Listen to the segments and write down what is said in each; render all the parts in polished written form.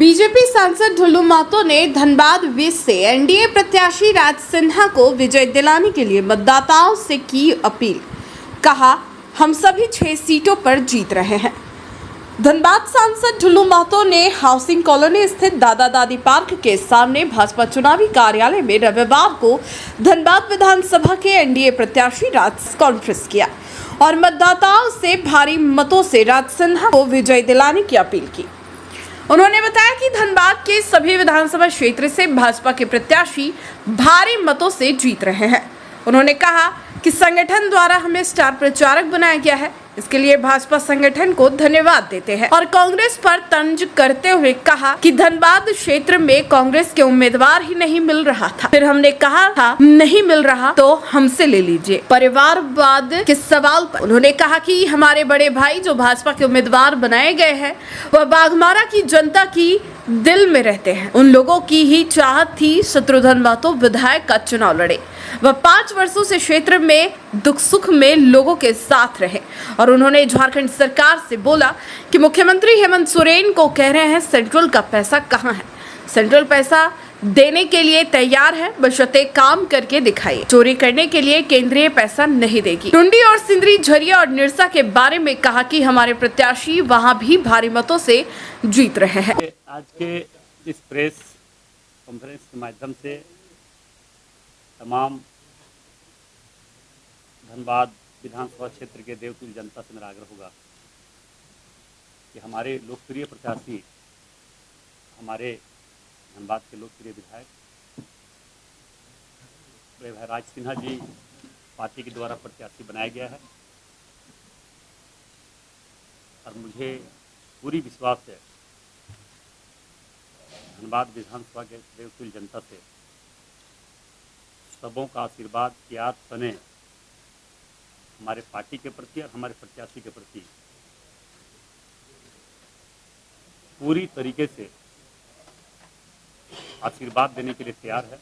BJP सांसद ढुल्लू महतो ने Dhanbad waste से एनडीए प्रत्याशी राज सिन्हा को विजय दिलाने के लिए मतदाताओं से की अपील। कहा, हम सभी 6 सीटों पर जीत रहे हैं। धनबाद सांसद ढुल्लू महतो ने हाउसिंग कॉलोनी स्थित दादा दादी पार्क के सामने भाजपा चुनावी कार्यालय में रविवार को धनबाद विधानसभा के एनडीए प्रत्याशी राज कॉन्फ्रेंस किया और मतदाताओं से भारी मतों से राज सिन्हा को विजय दिलाने की अपील की। उन्होंने बताया कि धनबाद के सभी विधानसभा क्षेत्र से भाजपा के प्रत्याशी भारी मतों से जीत रहे हैं। उन्होंने कहा कि संगठन द्वारा हमें स्टार प्रचारक बनाया गया है, इसके लिए भाजपा संगठन को धन्यवाद देते हैं और कांग्रेस पर तंज करते हुए कहा कि धनबाद क्षेत्र में कांग्रेस के उम्मीदवार ही नहीं मिल रहा था। फिर हमने कहा था नहीं मिल रहा तो हमसे ले लीजिए। परिवारवाद के सवाल पर उन्होंने कहा कि हमारे बड़े भाई जो भाजपा के उम्मीदवार बनाए गए हैं वह बाघमारा की जनता की दिल में रहते हैं। उन लोगों की ही चाहत थी शत्रुघ्न महतो विधायक का चुनाव लड़े। वह 5 वर्षों से क्षेत्र में दुख सुख में लोगों के साथ रहे और उन्होंने झारखंड सरकार से बोला कि मुख्यमंत्री हेमंत सोरेन को कह रहे हैं सेंट्रल का पैसा कहाँ है। सेंट्रल पैसा देने के लिए तैयार है, बशर्ते काम करके दिखाइए। चोरी करने के लिए केंद्रीय पैसा नहीं देगी। टुंडी और सिंदरी, झरिया और निरसा के बारे में कहा कि हमारे प्रत्याशी वहां भी भारी मतों से जीत रहे हैं। आज के इस प्रेस कॉन्फ्रेंस के माध्यम से तमाम धनबाद विधानसभा क्षेत्र के देवतुल्य जनता से मेरा आग्रह होगा कि हमारे लोकप्रिय प्रत्याशी, हमारे धनबाद के लोकप्रिय विधायक बड़े भाई राज सिन्हा जी पार्टी के द्वारा प्रत्याशी बनाया गया है और मुझे पूरी विश्वास है धनबाद विधानसभा के देवतुल्य जनता से सबों का आशीर्वाद प्यार स्नेह हमारे पार्टी के प्रति और हमारे प्रत्याशी के प्रति पूरी तरीके से आशीर्वाद देने के लिए तैयार है।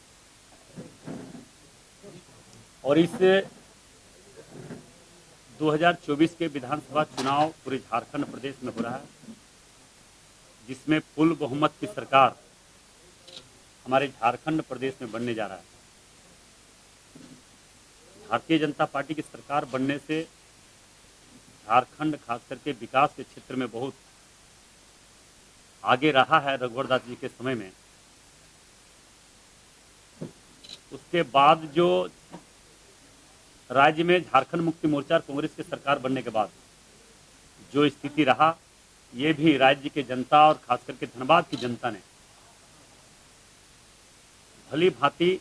और इस 2024 के विधानसभा चुनाव पूरे झारखंड प्रदेश में हो रहा है, जिसमें फुल बहुमत की सरकार हमारे झारखंड प्रदेश में बनने जा रहा है। भारतीय जनता पार्टी की सरकार बनने से झारखंड खास करके विकास के क्षेत्र में बहुत आगे रहा है रघुवर दास जी के समय में। उसके बाद जो राज्य में झारखंड मुक्ति मोर्चा और कांग्रेस की सरकार बनने के बाद जो स्थिति रहा, ये भी राज्य के जनता और खास करके धनबाद की जनता ने भली भांति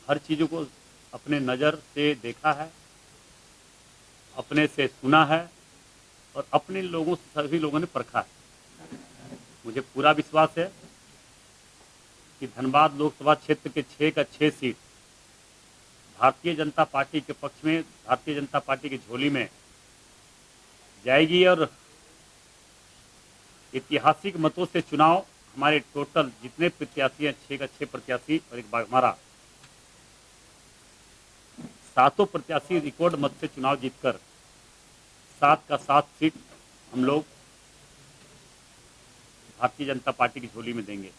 हर चीजों को अपने नज़र से देखा है, अपने से सुना है और अपने लोगों से सभी लोगों ने परखा है। मुझे पूरा विश्वास है कि धनबाद लोकसभा क्षेत्र के 6 का 6 सीट भारतीय जनता पार्टी के पक्ष में, भारतीय जनता पार्टी की झोली में जाएगी और ऐतिहासिक मतों से चुनाव हमारे टोटल जितने प्रत्याशी हैं, 6 का 6 प्रत्याशी और एक बाघमारा, 7 प्रत्याशी रिकॉर्ड मत से चुनाव जीतकर 7 का 7 सीट हम लोग भारतीय जनता पार्टी की झोली में देंगे।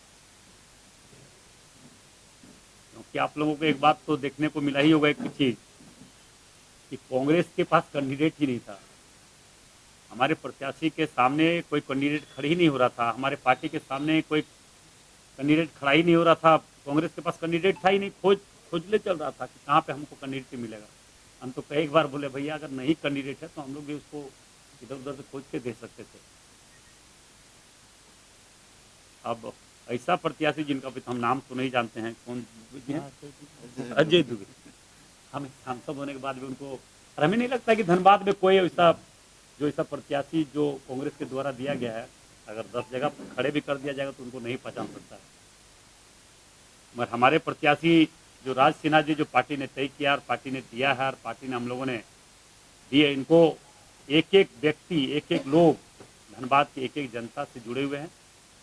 क्योंकि आप लोगों को एक बात तो देखने को मिला ही होगा, एक चीज कि कांग्रेस के पास कैंडिडेट ही नहीं था। हमारे प्रत्याशी के सामने कोई कैंडिडेट खड़ा ही नहीं हो रहा था, हमारे पार्टी के सामने कोई कैंडिडेट खड़ा ही नहीं हो रहा था। कांग्रेस के पास कैंडिडेट था ही नहीं, खोजले चल रहा था कि कहाँ पे हमको कैंडिडेट मिलेगा। हम तो कई बार बोले भैया अगर नहीं कैंडिडेट है तो हम लोग भी उसको इधर उधर से खोज के दे सकते थे। अब ऐसा प्रत्याशी जिनका हम नाम तो नहीं जानते हैं, कौन, अजय दुबे, हम सांसद होने के बाद भी उनको, और हमें नहीं लगता कि धनबाद में कोई ऐसा प्रत्याशी जो कांग्रेस के द्वारा दिया गया है, अगर 10 जगह खड़े भी कर दिया जाएगा तो उनको नहीं पहचान सकता है। मगर हमारे प्रत्याशी जो राज सिन्हा जी जो पार्टी ने तय किया और पार्टी ने दिया है और पार्टी ने हम लोगों ने दिए, इनको एक एक व्यक्ति, एक एक लोग धनबाद की एक एक जनता से जुड़े हुए हैं।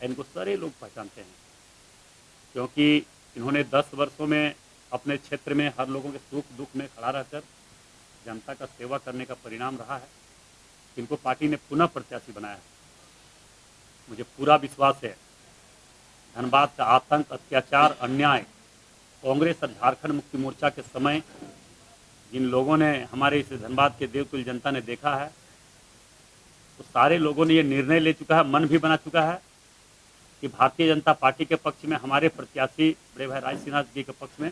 इनको सारे लोग पहचानते हैं क्योंकि इन्होंने 10 वर्षों में अपने क्षेत्र में हर लोगों के सुख दुख में खड़ा रहकर जनता का सेवा करने का परिणाम रहा है। इनको पार्टी ने पुनः प्रत्याशी बनाया है। मुझे पूरा विश्वास है धनबाद का आतंक, अत्याचार, अन्याय, कांग्रेस और झारखंड मुक्ति मोर्चा के समय जिन लोगों ने हमारे इस धनबाद के देवतुल्य जनता ने देखा है, तो सारे लोगों ने ये निर्णय ले चुका है, मन भी बना चुका है कि भारतीय जनता पार्टी के पक्ष में हमारे प्रत्याशी बड़े भाई राज सिन्हा जी के पक्ष में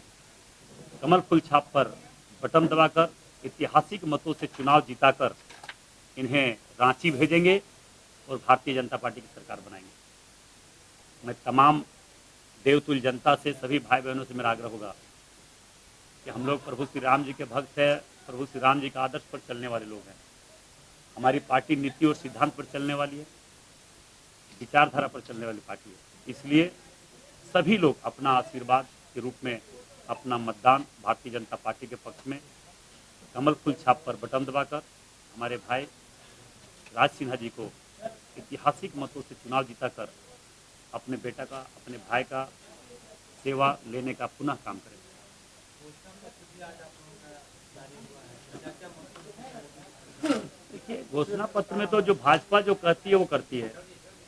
कमल फूल छाप पर बटन दबाकर ऐतिहासिक मतों से चुनाव जीताकर इन्हें रांची भेजेंगे और भारतीय जनता पार्टी की सरकार बनाएंगे। मैं तमाम देवतुल्य जनता से, सभी भाई बहनों से मेरा आग्रह होगा कि हम लोग प्रभु श्री राम जी के भक्त हैं, प्रभु श्री राम जी का आदर्श पर चलने वाले लोग हैं। हमारी पार्टी नीति और सिद्धांत पर चलने वाली है, विचारधारा पर चलने वाली पार्टी है। इसलिए सभी लोग अपना आशीर्वाद के रूप में अपना मतदान भारतीय जनता पार्टी के पक्ष में कमल फूल छाप पर बटन दबाकर हमारे भाई राज सिन्हा जी को ऐतिहासिक मतों से चुनाव जीताकर अपने बेटा का, अपने भाई का सेवा लेने का पुनः काम करें। देखिए, घोषणा पत्र में तो जो भाजपा जो कहती है वो करती है।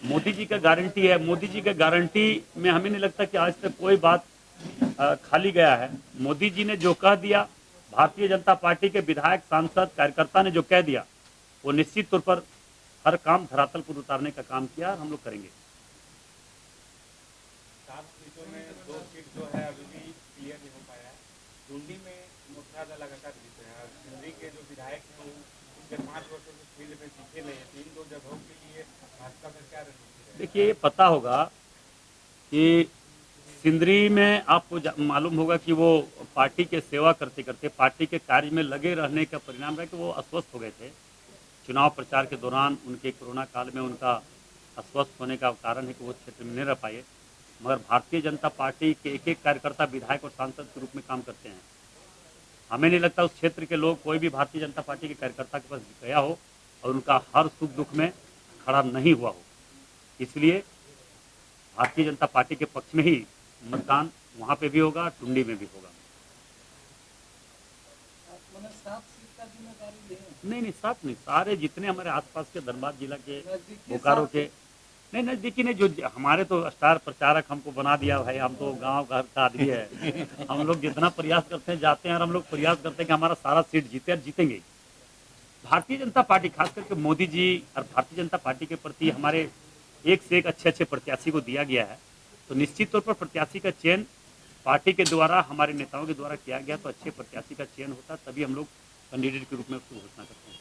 मोदी जी का गारंटी है, मोदी जी का गारंटी में हमें नहीं लगता कि आज तक कोई बात खाली गया है। मोदी जी ने जो कह दिया, भारतीय जनता पार्टी के विधायक, सांसद, कार्यकर्ता ने जो कह दिया, वो निश्चित तौर पर हर काम धरातल पर उतारने का काम किया और हम लोग करेंगे। 7 सीटों में 2 सीट जो है अभी भी क्लियर नहीं हो पाया है। टुंडी में मुखिया लगातार जीते हैं। सिंदरी के जो विधायक हैं वो पिछले 5 वर्षों से फील्ड में दिखे नहीं है। 3-2 जगहों के लिए भाजपा में क्या रणनीति है? देखिए, ये पता होगा कि सिंदरी में आपको मालूम होगा कि वो पार्टी के सेवा करते करते, पार्टी के कार्य में लगे रहने का परिणाम रहा कि वो अस्वस्थ हो गए थे। चुनाव प्रचार के दौरान उनके कोरोना काल में उनका अस्वस्थ होने का कारण है कि वो क्षेत्र में नहीं रह पाए। मगर भारतीय जनता पार्टी के एक एक कार्यकर्ता विधायक और सांसद के रूप में काम करते हैं। हमें नहीं लगता उस क्षेत्र के लोग, कोई भी भारतीय जनता पार्टी के कार्यकर्ता के पास गया हो और उनका हर सुख दुख में खड़ा नहीं हुआ हो। इसलिए भारतीय जनता पार्टी के पक्ष में ही मतदान वहाँ पे भी होगा, टुंडी में भी होगा। नहीं, 7 नहीं, सारे जितने हमारे आसपास के धनबाद जिला के, बोकारो के, नहीं नजदीकी नहीं, जो हमारे तो स्टार प्रचारक हमको बना दिया भाई। हम तो गांव घर का आदमी है। हम लोग जितना प्रयास करते हैं, जाते हैं और हम लोग प्रयास करते हैं कि हमारा सारा सीट जीते और जीतेंगे। भारतीय जनता पार्टी, खास करके मोदी जी और भारतीय जनता पार्टी के प्रति हमारे एक से एक अच्छे प्रत्याशी को दिया गया है, तो निश्चित तौर पर प्रत्याशी का चयन पार्टी के द्वारा, हमारे नेताओं के द्वारा किया गया। तो अच्छे प्रत्याशी का चयन होता है, तभी हम लोग कैंडिडेट के रूप में उसको घोषणा करते हैं।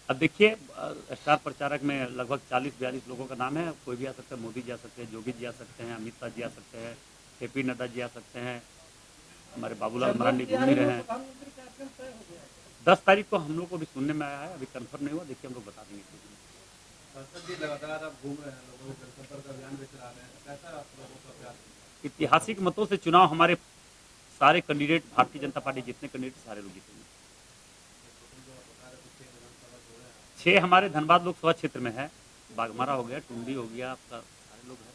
अब देखिए, स्टार प्रचारक में लगभग 40-42 लोगों का नाम है। कोई भी आ सकता है, मोदी जी आ सकते हैं, योगी जी आ सकते हैं, अमित शाह जी आ सकते हैं, KP नड्डा जी आ सकते हैं, हमारे बाबूलाल मरांडी घूम ही रहे हैं। 10 तारीख को हम लोग को भी सुनने में आया है, अभी कंफर्म नहीं हुआ। देखिए, हम लोग बता देंगे। ऐतिहासिक मतों से चुनाव हमारे सारे कैंडिडेट, भारतीय जनता पार्टी जितने कैंडिडेट सारे लोग जीतेंगे। 6 हमारे धनबाद लोकसभा क्षेत्र में है, बागमारा हो गया, टुंडी हो गया, आपका सारे लोग हैं।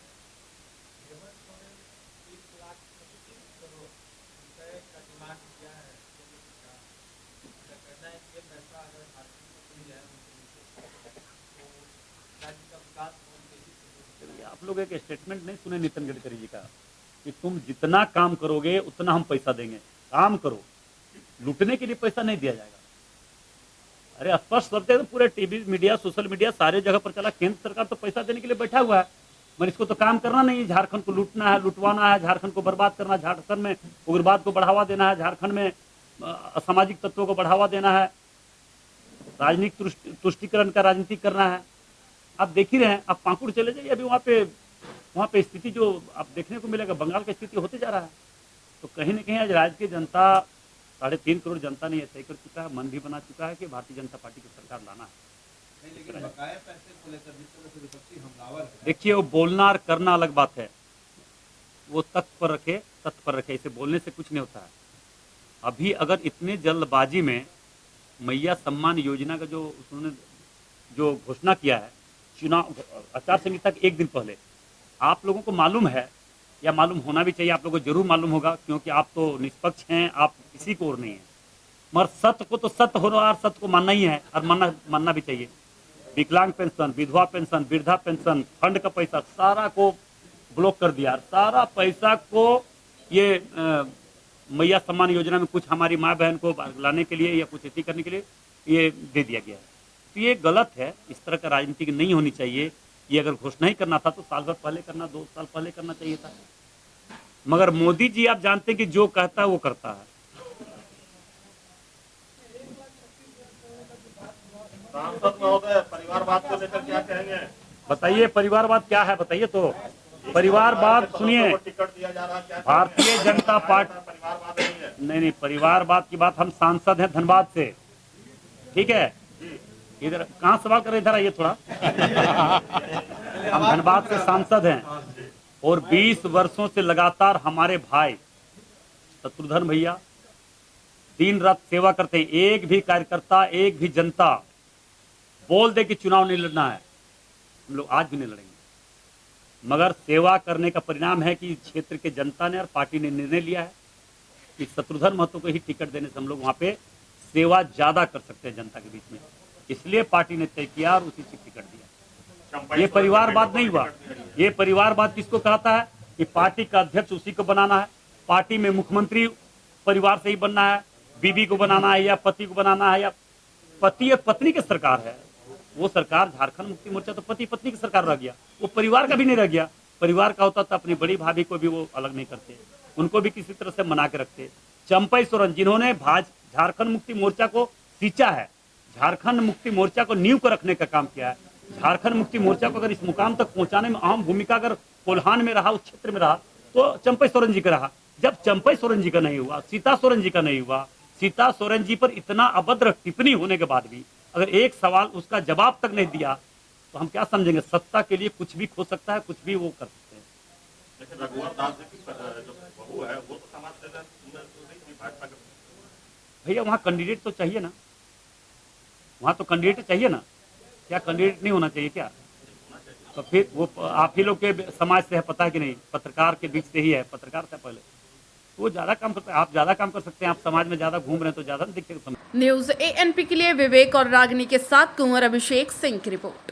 आप लोग एक स्टेटमेंट नहीं सुने नितिन गडकरी जी का कि तुम जितना काम करोगे उतना हम पैसा देंगे। काम करो, लूटने के लिए पैसा नहीं दिया जाएगा। अरे स्पष्ट शब्द है, पूरे टीवी मीडिया, सोशल मीडिया सारे जगह पर चला। केंद्र सरकार तो पैसा देने के लिए बैठा हुआ है, मगर इसको तो काम करना नहीं है। झारखंड को लूटना है, लुटवाना है, झारखंड को बर्बाद करना, झारखंड में उग्रवाद को बढ़ावा देना है, झारखंड में असामाजिक तत्वों को बढ़ावा देना है, राजनीतिक तुष्टिकरण का राजनीति करना है। आप देख ही रहे हैं, आप पाकुड़ चले जाइए, अभी वहाँ पे स्थिति जो आप देखने को मिलेगा, बंगाल की स्थिति होते जा रहा है। तो कहीं न कहीं आज राज्य की जनता, 3.5 करोड़ जनता ने यह तय कर चुका है, मन भी बना चुका है कि भारतीय जनता पार्टी की सरकार लाना है। लेकिन बकाया पैसे को लेकर जिस तरह से विपक्षी हमलावर है, देखिए, वो बोलना और करना अलग बात है। वो तथ्य पर रखे, इसे बोलने से कुछ नहीं होता है। अभी अगर इतने जल्दबाजी में मैया सम्मान योजना का जो उन्होंने जो घोषणा किया है, चुनाव आचार संहिता के 1 दिन पहले, आप लोगों को मालूम है या मालूम होना भी चाहिए, आप लोगों को जरूर मालूम होगा, क्योंकि आप तो निष्पक्ष हैं, आप किसी को और नहीं है। मगर सत्य को तो सत्य हो रहा है और सत्य को मानना ही है और मानना भी चाहिए। विकलांग पेंशन, विधवा पेंशन, वृद्धा पेंशन, फंड का पैसा सारा को ब्लॉक कर दिया। सारा पैसा को ये मैया सम्मान योजना में कुछ हमारी माँ बहन को लाने के लिए या कुछ ऐसी करने के लिए ये दे दिया गया है। तो ये गलत है, इस तरह का राजनीति नहीं होनी चाहिए। ये अगर घोषणा ही करना था तो साल भर पहले करना, 2 साल पहले करना चाहिए था। मगर मोदी जी आप जानते हैं कि जो कहता है वो करता है। सांसद महोदय, परिवारवाद को लेकर क्या कहेंगे? बताइए परिवारवाद क्या है, बताइए तो। परिवारवाद सुनिए, टिकट दिया जा रहा है, क्या भारतीय जनता पार्टी परिवारवाद नहीं है? नहीं, परिवारवाद की बात, हम सांसद हैं धनबाद से, ठीक है। इधर कहाँ सवाल कर रहे, इधर आइए थोड़ा। हम धनबाद से सांसद हैं और 20 वर्षों से लगातार हमारे भाई शत्रुघ्न भैया दिन रात सेवा करते हैं। एक भी कार्यकर्ता, एक भी जनता बोल दे कि चुनाव नहीं लड़ना है, हम लोग आज भी नहीं लड़ेंगे। मगर सेवा करने का परिणाम है कि क्षेत्र के जनता ने और पार्टी ने निर्णय लिया है कि शत्रुघ्न महतो को ही टिकट देने से हम लोग वहां पे सेवा ज्यादा कर सकते हैं जनता के बीच में, इसलिए पार्टी ने तय किया और उसी से टिकट दिया। ये परिवारवाद नहीं हुआ। ये परिवारवाद किसको कहता है कि पार्टी का अध्यक्ष उसी को बनाना है, पार्टी में मुख्यमंत्री परिवार से ही बनना है, बीबी को बनाना है या पति को बनाना है, या पति या पत्नी की सरकार है। वो सरकार झारखंड मुक्ति मोर्चा तो पति पत्नी की सरकार रह गया, वो परिवार का भी नहीं रह गया। परिवार का होता तो अपनी बड़ी भाभी को भी वो अलग नहीं करते, उनको भी किसी तरह से मना के रखते। चंपई सोरेन जिन्होंने झारखंड मुक्ति मोर्चा को सींचा है, झारखंड मुक्ति मोर्चा को नींव को रखने का काम किया है, झारखंड मुक्ति मोर्चा को अगर इस मुकाम तक पहुंचाने में अहम भूमिका अगर कोल्हान में रहा, उस क्षेत्र में रहा, तो चंपई सोरेन जी का रहा। जब चंपई सोरेन जी का नहीं हुआ, सीता सोरेन जी का नहीं हुआ, सीता सोरेन जी पर इतना अभद्र टिप्पणी होने के बाद भी अगर एक सवाल उसका जवाब तक नहीं दिया तो हम क्या समझेंगे? सत्ता के लिए कुछ भी खो सकता है, कुछ भी वो कर सकते हैं। लेकिन रघुवर दास जी की जो बहू है वो तो समाज सेवा नहीं भाजपा के। भैया वहाँ कैंडिडेट तो चाहिए ना, वहाँ तो कैंडिडेट चाहिए ना। क्या कैंडिडेट नहीं होना चाहिए क्या? तो फिर वो आप ही लोग के समाज से है, पता है कि नहीं? पत्रकार के बीच से ही है, पत्रकार था पहले, वो ज्यादा काम करता है। आप ज्यादा काम कर सकते हैं, आप समाज में ज्यादा घूम रहे हैं तो ज्यादा दिखेगा। न्यूज़ ANP के लिए विवेक और रागिनी के साथ कुंवर अभिषेक सिंह की रिपोर्ट।